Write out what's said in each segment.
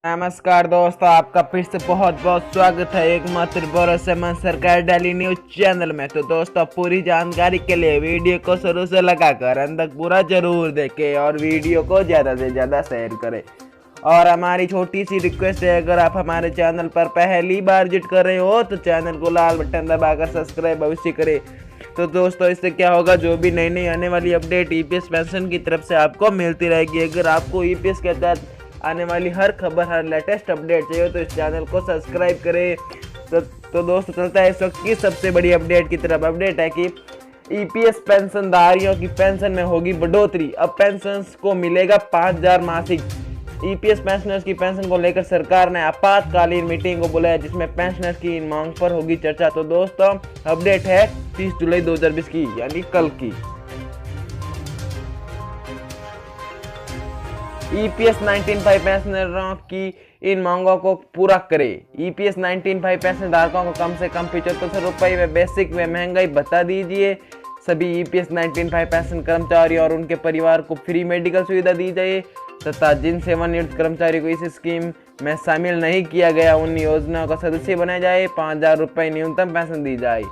नमस्कार दोस्तों, आपका फिर से बहुत बहुत स्वागत है एकमात्र भरोसेमंद सरकार डेली न्यूज चैनल में। तो दोस्तों, पूरी जानकारी के लिए वीडियो को शुरू से लगाकर अंत तक पूरा जरूर देखें और वीडियो को ज़्यादा से ज़्यादा शेयर करें। और हमारी छोटी सी रिक्वेस्ट है, अगर आप हमारे चैनल पर पहली बार विजिट कर रहे हो तो चैनल को लाल बटन दबाकर सब्सक्राइब अवश्य करें। तो दोस्तों, इससे क्या होगा, जो भी नई नई आने वाली अपडेट ईपीएस पेंशन की तरफ से आपको मिलती रहेगी। अगर आपको ईपीएस के तहत आने वाली हर खबर, हर लेटेस्ट अपडेट चाहिए तो इस चैनल को सब्सक्राइब करें। तो दोस्तों, चलता है इस वक्त की सबसे बड़ी अपडेट की तरफ। अपडेट है कि ईपीएस पेंशनधारियों की पेंशन में होगी बढ़ोतरी। अब पेंशन को मिलेगा 5,000 मासिक। ईपीएस पेंशनर्स की पेंशन को लेकर सरकार ने आपातकालीन मीटिंग को बुलाया, जिसमें पेंशनर्स की इन मांग पर होगी चर्चा। तो दोस्तों, अपडेट है 30 जुलाई 2020 की, यानी कल की। ईपीएस 19.5 पेंशनरों की इन मांगों को पूरा करे। ईपीएस 19.5 पेंशन धारकों को कम से कम 75 रुपये में बेसिक व महंगाई भत्ता दीजिए। सभी ईपीएस 19.5 पेंशन कर्मचारी और उनके परिवार को फ्री मेडिकल सुविधा दी जाए तथा जिन सेवानिवृत्त कर्मचारी को इस स्कीम में शामिल नहीं किया गया उन योजनाओं का सदस्य बनाया जाए। 5,000 रुपये न्यूनतम पेंशन दी जाए।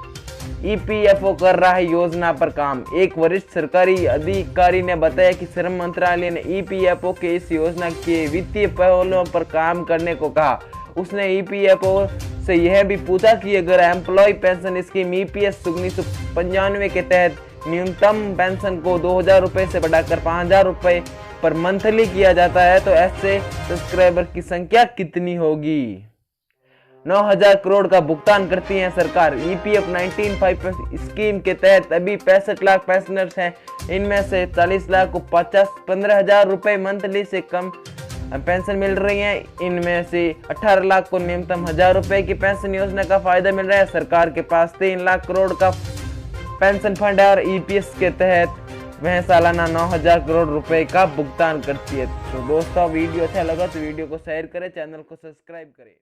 ईपीएफओ कर रहा है योजना पर काम। एक वरिष्ठ सरकारी अधिकारी ने बताया कि श्रम मंत्रालय ने ईपीएफओ के इस योजना के वित्तीय पहलुओं पर काम करने को कहा। उसने ईपीएफओ से यह भी पूछा कि अगर एम्प्लॉय पेंशन स्कीम ईपीएस 1995 के तहत न्यूनतम पेंशन को 2,000 रुपये से बढ़ाकर 5,000 रुपये पर मंथली किया जाता है तो ऐसे सब्सक्राइबर की संख्या कितनी होगी। 9,000 करोड़ का भुगतान करती है सरकार। ईपीएफ 19.5 स्कीम के तहत अभी 65 लाख पेंशनर्स हैं। इनमें से 40 लाख को 15,000 रुपये मंथली से कम पेंशन मिल रही है। इनमें से 18 लाख को न्यूनतम 1,000 रुपये की पेंशन योजना का फायदा मिल रहा है। सरकार के पास 3 लाख करोड़ का पेंशन फंड है और ईपीएस के तहत वह सालाना 9,000 करोड़ रुपए का भुगतान करती है। तो दोस्तों, वीडियो अच्छा लगा तो वीडियो को शेयर करें, चैनल को सब्सक्राइब करें।